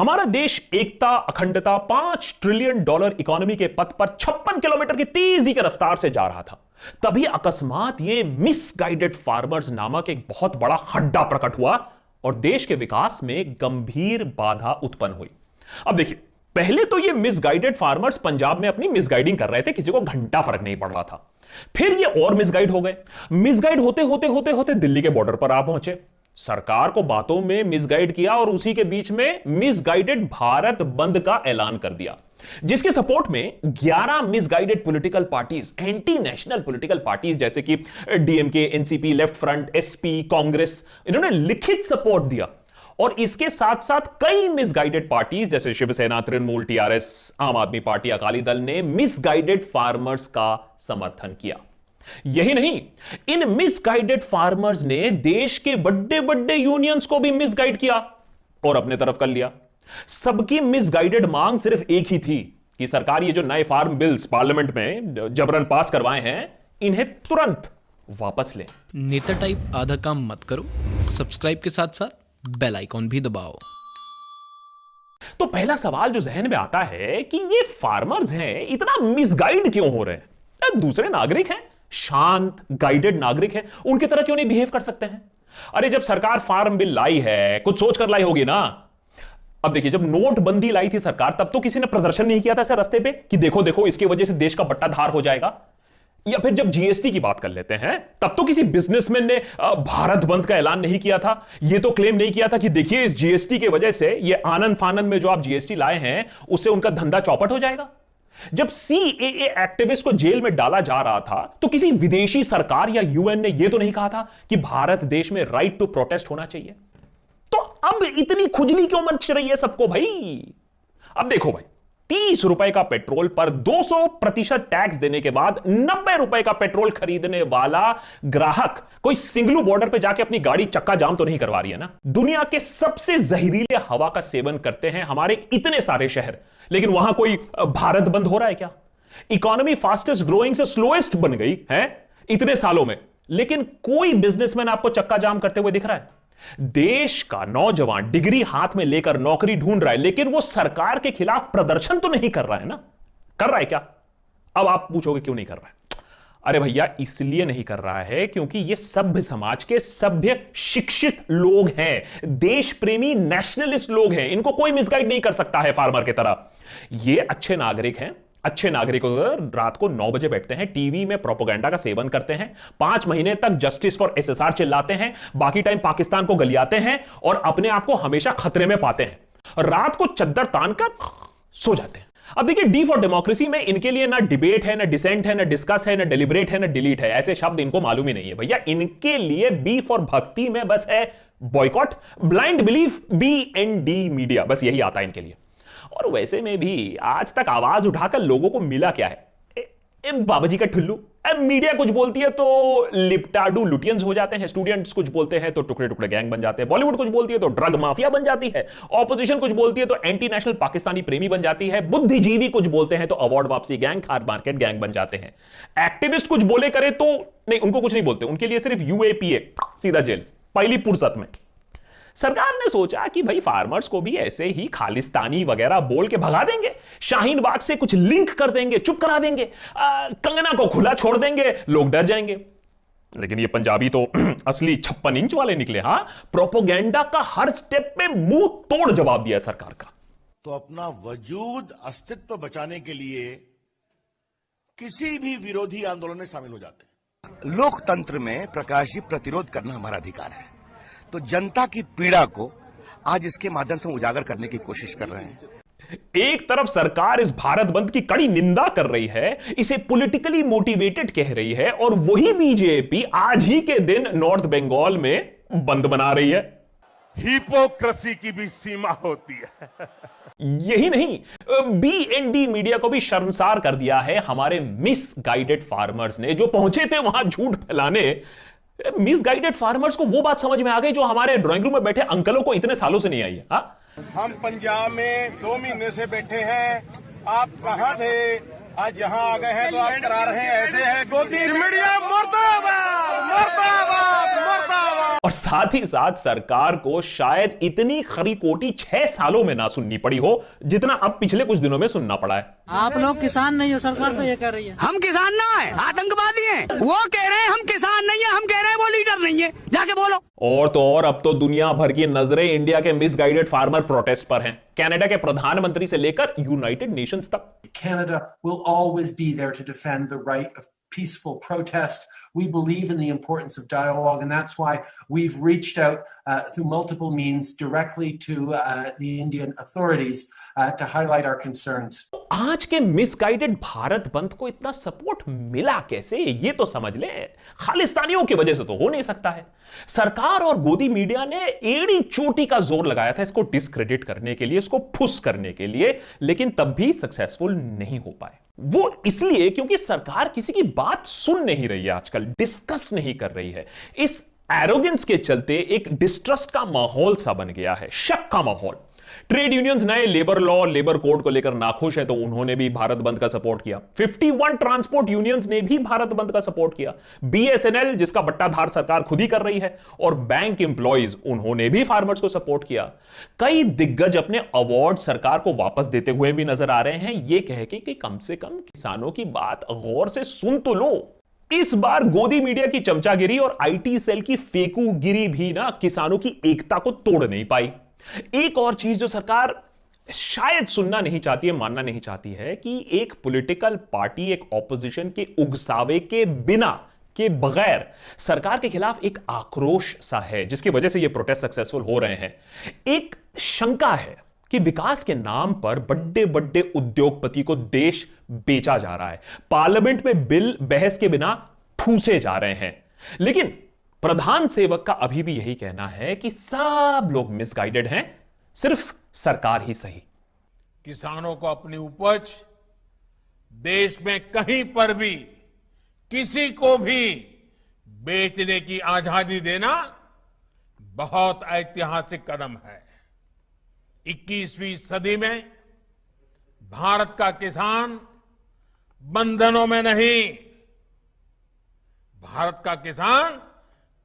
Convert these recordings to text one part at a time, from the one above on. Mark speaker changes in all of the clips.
Speaker 1: हमारा देश एकता, अखंडता, $5 ट्रिलियन इकोनॉमी के पथ पर 56 किलोमीटर की तेजी की रफ्तार से जा रहा था। तभी अकस्मात ये मिसगाइडेड फार्मर्स नामक एक बहुत बड़ा खड्डा प्रकट हुआ और देश के विकास में गंभीर बाधा उत्पन्न हुई। अब देखिए, पहले तो ये मिसगाइडेड फार्मर्स पंजाब में अपनी मिसगाइडिंग कर रहे थे, किसी को घंटा फर्क नहीं पड़ रहा था। फिर ये और मिसगाइड हो गए। मिसगाइड होते होते होते होते दिल्ली के बॉर्डर पर आ पहुंचे। सरकार को बातों में मिसगाइड किया और उसी के बीच में मिसगाइडेड भारत बंद का ऐलान कर दिया, जिसके सपोर्ट में 11 misguided political parties, anti national political parties जैसे कि DMK, NCP, left front, SP, Congress, इन्होंने लिखित सपोर्ट दिया। और इसके साथ साथ कई मिसगाइडेड पार्टीज जैसे शिवसेना, तृणमूल, टीआरएस, आम आदमी पार्टी, अकाली दल ने मिसगाइडेड फार्मर्स का समर्थन किया। यही नहीं, इन मिसगाइडेड फार्मर्स ने देश के बड़े बड़े यूनियंस को भी मिसगाइड किया और अपने तरफ कर लिया। सबकी मिसगाइडेड मांग सिर्फ एक ही थी कि सरकार ये जो नए फार्म बिल्स पार्लियामेंट में जबरन पास करवाए हैं, इन्हें तुरंत वापस लें।
Speaker 2: नेता टाइप आधा काम मत करो, सब्सक्राइब के साथ साथ बेल आइकॉन भी दबाओ।
Speaker 1: तो पहला सवाल जो जहन में आता है कि ये फार्मर्स हैं, इतना मिसगाइड क्यों हो रहे हैं? दूसरे नागरिक हैं, शांत गाइडेड नागरिक हैं, उनकी तरह क्यों नहीं बिहेव कर सकते हैं? अरे जब सरकार फार्म बिल लाई है, कुछ सोच कर लाई होगी ना। अब देखिए, जब नोटबंदी लाई थी सरकार, तब तो किसी ने प्रदर्शन नहीं किया था ऐसे रास्ते पे कि देखो देखो इसकी वजह से देश का बट्टाधार हो जाएगा। या फिर जब जीएसटी की बात कर लेते हैं, तब तो किसी बिजनेसमैन ने भारत बंद का ऐलान नहीं किया था। यह तो क्लेम नहीं किया था कि देखिए इस जीएसटी की वजह से, ये आनंद फानंद में जो आप जीएसटी लाए हैं, उससे उनका धंधा चौपट हो जाएगा। जब सीएए एक्टिविस्ट को जेल में डाला जा रहा था, तो किसी विदेशी सरकार या यूएन ने यह तो नहीं कहा था कि भारत देश में राइट टू प्रोटेस्ट होना चाहिए। तो अब इतनी खुजली क्यों मच रही है सबको भाई? अब देखो भाई, 30 रुपए का पेट्रोल पर 200% टैक्स देने के बाद 90 रुपए का पेट्रोल खरीदने वाला ग्राहक कोई सिंगलू बॉर्डर पे जाके अपनी गाड़ी चक्का जाम तो नहीं करवा रही है ना। दुनिया के सबसे जहरीले हवा का सेवन करते हैं हमारे इतने सारे शहर, लेकिन वहां कोई भारत बंद हो रहा है क्या? इकोनॉमी फास्टेस्ट ग्रोइंग से स्लोएस्ट बन गई है इतने सालों में, लेकिन कोई बिजनेसमैन आपको चक्का जाम करते हुए दिख रहा है? देश का नौजवान डिग्री हाथ में लेकर नौकरी ढूंढ रहा है, लेकिन वो सरकार के खिलाफ प्रदर्शन तो नहीं कर रहा है ना। कर रहा है क्या? अब आप पूछोगे क्यों नहीं कर रहा है? अरे भैया, इसलिए नहीं कर रहा है क्योंकि ये सभ्य समाज के सभ्य शिक्षित लोग हैं, देश प्रेमी नेशनलिस्ट लोग हैं। इनको कोई मिसगाइड नहीं कर सकता है फार्मर की तरह। ये अच्छे नागरिक हैं। अच्छे नागरिकों रात को 9 बजे बैठते हैं, टीवी में प्रोपेगेंडा का सेवन करते हैं, 5 महीने तक जस्टिस फॉर एसएसआर चिल्लाते हैं, बाकी टाइम पाकिस्तान को गलियाते हैं और अपने आप को हमेशा खतरे में पाते हैं। रात को चद्दर तान कर सो जाते हैं। अब देखिए, डी फॉर डेमोक्रेसी में इनके लिए ना डिबेट है, ना डिसेंट है, ना डिस्कस है, ना डेलिब्रेट है, ना डिलीट है। ऐसे शब्द इनको मालूम ही नहीं है भैया। इनके लिए बी फॉर भक्ति में बस है boycott, blind belief, BND media, बस यही आता है इनके लिए। और वैसे में भी आज तक आवाज उठाकर लोगों को मिला क्या है? बाबाजी का ठुल्लू। मीडिया कुछ बोलती है तो लिपटाडू लुटियंस हो जाते हैं, स्टूडेंट्स कुछ बोलते हैं तो टुकड़े टुकड़े गैंग बन जाते हैं, बॉलीवुड कुछ बोलती है तो ड्रग माफिया बन जाती है, ऑपोजिशन कुछ बोलती है तो एंटी नेशनल पाकिस्तानी प्रेमी बन जाती है, बुद्धिजीवी कुछ बोलते हैं तो अवार्ड वापसी गैंग, खार मार्केट गैंग बन जाते हैं, एक्टिविस्ट कुछ बोले करे तो नहीं, उनको कुछ नहीं बोलते, उनके लिए सिर्फ UAPA, सीधा जेल, पहली फुर्सत में। सरकार ने सोचा कि भाई फार्मर्स को भी ऐसे ही खालिस्तानी वगैरह बोल के भगा देंगे, शाहीन बाग से कुछ लिंक कर देंगे, चुप करा देंगे, कंगना को खुला छोड़ देंगे, लोग डर जाएंगे। लेकिन ये पंजाबी तो असली 56 इंच वाले निकले। हां, प्रोपोगेंडा का हर स्टेप पे मुंह तोड़ जवाब दिया सरकार का।
Speaker 3: तो अपना वजूद, अस्तित्व बचाने के लिए किसी भी विरोधी आंदोलन में शामिल हो जाते हैं। लोकतंत्र में प्रकाश जी, प्रतिरोध करना हमारा अधिकार है। तो जनता की पीड़ा को आज इसके माध्यम से उजागर करने की कोशिश कर रहे हैं।
Speaker 1: एक तरफ सरकार इस भारत बंद की कड़ी निंदा कर रही है, इसे पॉलिटिकली मोटिवेटेड कह रही है, और वही बीजेपी आज ही के दिन नॉर्थ बंगाल में बंद बना रही है।
Speaker 4: हिपोक्रेसी की भी सीमा होती है।
Speaker 1: यही नहीं, BND मीडिया को भी शर्मसार कर दिया है हमारे मिसगाइडेड फार्मर्स ने, जो पहुंचे थे वहां झूठ फैलाने। मिसगाइडेड फार्मर्स को वो बात समझ में आ गई जो हमारे ड्राइंग रूम में बैठे अंकलों को इतने सालों से नहीं आई है। हाँ?
Speaker 4: हम पंजाब में 2 महीने से बैठे हैं, आप कहां थे? आज यहां आ गए हैं तो आप करा रहे हैं ऐसे है। 2-3 मीडिया मुर्दाबाद, मुर्दाबाद, मुर्दाबाद।
Speaker 1: और साथ ही साथ सरकार को शायद इतनी खरी कोटी 6 सालों में ना सुननी पड़ी हो जितना अब पिछले कुछ दिनों में सुनना पड़ा है।
Speaker 5: आप लोग किसान नहीं हो, सरकार तो ये कर रही है।
Speaker 6: हम किसान ना है, आतंकवादी हैं। वो कह रहे हैं हम किसान नहीं है, हम कह रहे हैं वो लीडर नहीं है। जाके बोलो।
Speaker 1: और तो और अब तो दुनिया भर की नजरें इंडिया के मिसगाइडेड फार्मर प्रोटेस्ट पर हैं। कनाडा के प्रधानमंत्री से लेकर यूनाइटेड नेशंस तक।
Speaker 7: Canada will always be there to defend the right of peaceful protest. We believe in the importance of dialogue, and that's why we've reached out through multiple means directly to the Indian authorities to highlight our concerns.
Speaker 1: आज के misguided Bharat बंद को इतना support मिला कैसे, ये तो समझ ले। खालिस्तानियों की वजह से तो हो नहीं सकता है। सरकार और गोदी मीडिया ने एड़ी चोटी का जोर लगाया था इसको डिस्क्रेडिट करने के लिए, इसको फुस करने के लिए, लेकिन तब भी सक्सेसफुल नहीं हो पाए। वो इसलिए क्योंकि सरकार किसी की बात सुन नहीं रही है, आजकल डिस्कस नहीं कर रही है। इस एरोगेंस के चलते एक डिस्ट्रस्ट का माहौल सा बन गया है, शक का माहौल। ट्रेड यूनियंस नए लेबर लॉ, लेबर कोड को लेकर नाखुश है तो उन्होंने भी भारत बंद का सपोर्ट किया। 51 ट्रांसपोर्ट यूनियंस ने भी भारत बंद का सपोर्ट किया। बीएसएनएल, जिसका बट्टाधार सरकार खुद ही कर रही है, और बैंक एम्प्लॉइज, उन्होंने भी फार्मर्स को सपोर्ट किया। कई दिग्गज अपने अवार्ड सरकार को वापस देते हुए भी नजर आ रहे हैं, ये कह के कि कम से कम किसानों की बात गौर से सुन तो लो। इस बार गोदी मीडिया की चमचागिरी और आईटी सेल की फेकूगिरी भी ना किसानों की एकता को तोड़ नहीं पाई। एक और चीज जो सरकार शायद सुनना नहीं चाहती है, मानना नहीं चाहती है, कि एक पॉलिटिकल पार्टी, एक ऑपोजिशन के उगसावे के बिना, के बगैर सरकार के खिलाफ एक आक्रोश सा है, जिसकी वजह से ये प्रोटेस्ट सक्सेसफुल हो रहे हैं। एक शंका है कि विकास के नाम पर बड़े बड़े उद्योगपति को देश बेचा जा रहा है, पार्लियामेंट में बिल बहस के बिना ठूसे जा रहे हैं। लेकिन प्रधान सेवक का अभी भी यही कहना है कि सब लोग मिसगाइडेड हैं, सिर्फ सरकार ही सही।
Speaker 4: किसानों को अपनी उपज देश में कहीं पर भी किसी को भी बेचने की आजादी देना बहुत ऐतिहासिक कदम है। 21वीं सदी में भारत का किसान बंधनों में नहीं, भारत का किसान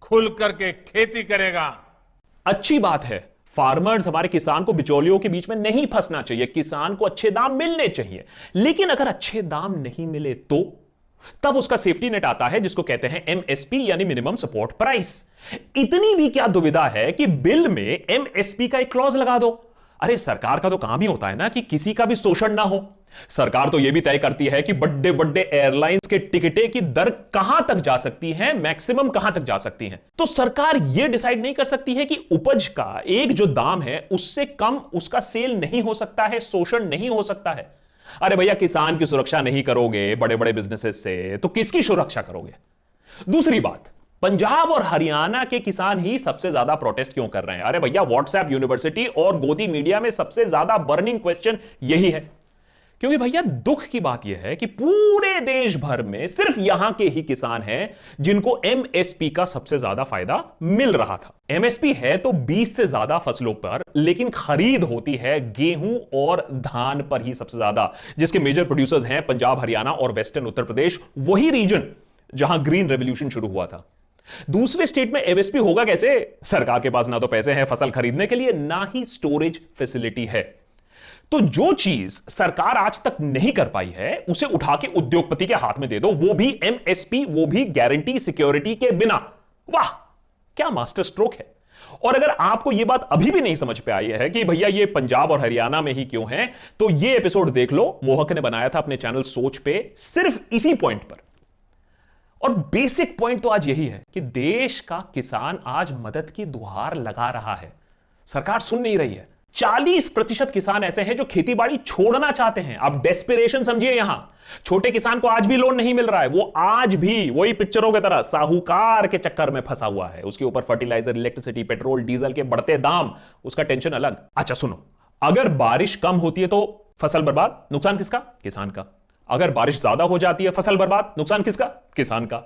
Speaker 4: खुल करके खेती करेगा।
Speaker 1: अच्छी बात है, फार्मर्स, हमारे किसान को बिचौलियों के बीच में नहीं फंसना चाहिए, किसान को अच्छे दाम मिलने चाहिए। लेकिन अगर अच्छे दाम नहीं मिले तो तब उसका सेफ्टी नेट आता है, जिसको कहते हैं एमएसपी यानी मिनिमम सपोर्ट प्राइस। इतनी भी क्या दुविधा है कि बिल में एमएसपी का एक क्लॉज लगा दो। अरे सरकार का तो काम ही होता है ना कि किसी का भी शोषण ना हो। सरकार तो यह भी तय करती है कि बड़े बड़े एयरलाइंस के टिकटें की दर कहां तक जा सकती है, मैक्सिमम कहां तक जा सकती है। तो सरकार यह डिसाइड नहीं कर सकती है कि उपज का एक जो दाम है उससे कम उसका सेल नहीं हो सकता है, शोषण नहीं हो सकता है। अरे भैया, किसान की सुरक्षा नहीं करोगे बड़े बड़े बिजनेसेस से तो किसकी सुरक्षा करोगे? दूसरी बात, पंजाब और हरियाणा के किसान ही सबसे ज्यादा प्रोटेस्ट क्यों कर रहे हैं? अरे भैया, व्हाट्सएप यूनिवर्सिटी और गोदी मीडिया में सबसे ज्यादा बर्निंग क्वेश्चन यही है। क्योंकि भैया, दुख की बात यह है कि पूरे देश भर में सिर्फ यहां के ही किसान हैं जिनको एमएसपी का सबसे ज्यादा फायदा मिल रहा था। एमएसपी है तो 20 से ज्यादा फसलों पर, लेकिन खरीद होती है गेहूं और धान पर ही सबसे ज्यादा, जिसके मेजर प्रोड्यूसर्स हैं पंजाब, हरियाणा और वेस्टर्न उत्तर प्रदेश, वही रीजन जहां ग्रीन रेवोल्यूशन शुरू हुआ था। दूसरे स्टेट में एमएसपी होगा कैसे? सरकार के पास ना तो पैसे हैं फसल खरीदने के लिए, ना ही स्टोरेज फैसिलिटी है। तो जो चीज सरकार आज तक नहीं कर पाई है उसे उठा के उद्योगपति के हाथ में दे दो, वो भी एमएसपी, वो भी गारंटी सिक्योरिटी के बिना। वाह, क्या मास्टर स्ट्रोक है। और अगर आपको यह बात अभी भी नहीं समझ पे आई है कि भैया ये पंजाब और हरियाणा में ही क्यों है, तो ये एपिसोड देख लो, मोहक ने बनाया था अपने चैनल सोच पे सिर्फ इसी पॉइंट पर। और बेसिक पॉइंट तो आज यही है कि देश का किसान आज मदद की गुहार लगा रहा है, सरकार सुन नहीं रही है। 40% किसान ऐसे हैं जो खेतीबाड़ी छोड़ना चाहते हैं। आप डेस्पिरेशन समझिए, यहां छोटे किसान को आज भी लोन नहीं मिल रहा है। वो आज भी वही पिक्चरों की तरह साहूकार के चक्कर में फंसा हुआ है। उसके ऊपर फर्टिलाइजर, इलेक्ट्रिसिटी, पेट्रोल, डीजल के बढ़ते दाम, उसका टेंशन अलग। अच्छा सुनो, अगर बारिश कम होती है तो फसल बर्बाद, नुकसान किसका? किसान का। अगर बारिश ज्यादा हो जाती है, फसल बर्बाद, नुकसान किसका? किसान का।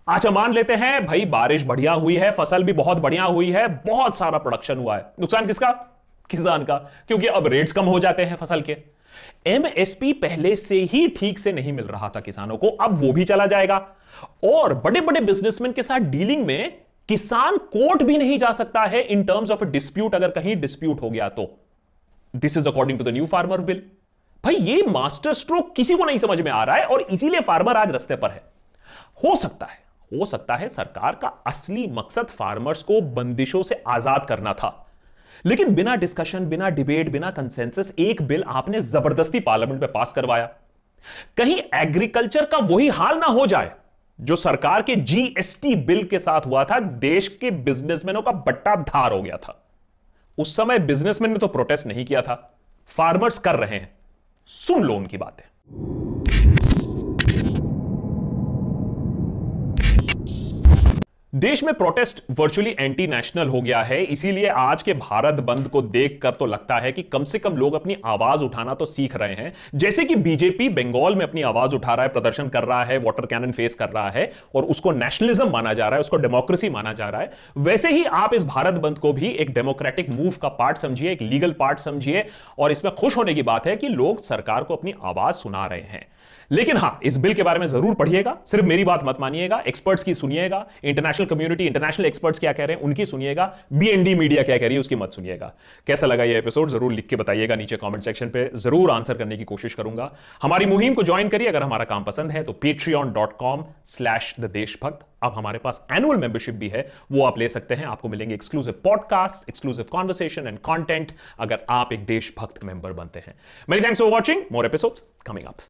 Speaker 1: अच्छा मान लेते हैं भाई बारिश बढ़िया हुई है, फसल भी बहुत बढ़िया हुई है, बहुत सारा प्रोडक्शन हुआ है, नुकसान किसका? किसान का, क्योंकि अब रेट्स कम हो जाते हैं फसल के। एमएसपी पहले से ही ठीक से नहीं मिल रहा था किसानों को, अब वो भी चला जाएगा। और बड़े बड़े बिजनेसमैन के साथ डीलिंग में किसान कोर्ट भी नहीं जा सकता है in terms of a dispute, अगर कहीं डिस्प्यूट हो गया तो। This is according to the new farmer bill. भाई ये मास्टर स्ट्रोक किसी को नहीं समझ में आ रहा है और इसीलिए फार्मर आज रास्ते पर है। हो सकता है सरकार का असली मकसद फार्मर्स को बंदिशों से आजाद करना था, लेकिन बिना डिस्कशन, बिना डिबेट, बिना कंसेंसस एक बिल आपने जबरदस्ती पार्लियामेंट में पास करवाया। कहीं एग्रीकल्चर का वही हाल ना हो जाए जो सरकार के जीएसटी बिल के साथ हुआ था। देश के बिजनेसमैनों का बट्टा धार हो गया था। उस समय बिजनेसमैन ने तो प्रोटेस्ट नहीं किया था, फार्मर्स कर रहे हैं। सुन लो उनकी बातें। देश में प्रोटेस्ट वर्चुअली एंटी नेशनल हो गया है, इसीलिए आज के भारत बंद को देखकर तो लगता है कि कम से कम लोग अपनी आवाज उठाना तो सीख रहे हैं। जैसे कि बीजेपी बंगाल में अपनी आवाज उठा रहा है, प्रदर्शन कर रहा है, वाटर कैनन फेस कर रहा है और उसको नेशनलिज्म माना जा रहा है, उसको डेमोक्रेसी माना जा रहा है। वैसे ही आप इस भारत बंद को भी एक डेमोक्रेटिक मूव का पार्ट समझिए, एक लीगल पार्ट समझिए। और इसमें खुश होने की बात है कि लोग सरकार को अपनी आवाज सुना रहे हैं। लेकिन हां, इस बिल के बारे में जरूर पढ़िएगा, सिर्फ मेरी बात मत मानिएगा, एक्सपर्ट्स की सुनिएगा, इंटरनेशनल कम्युनिटी, इंटरनेशनल एक्सपर्ट्स क्या कह रहे हैं उनकी सुनिएगा, बीएनडी मीडिया क्या कह रही है उसकी मत सुनिएगा। कैसा लगा ये एपिसोड जरूर लिख के बताइएगा नीचे कमेंट सेक्शन पे, जरूर आंसर करने की कोशिश करूंगा। हमारी मुहिम को ज्वाइन करिए अगर हमारा काम पसंद है तो patreon.com/theDeshBhakt। अब हमारे पास एनुअल मेंबरशिप भी है, वो आप ले सकते हैं। आपको मिलेंगे exclusive podcast, exclusive conversation and content अगर आप एक देशभक्त मेंबर बनते हैं। Many thanks for watching, more episodes coming up.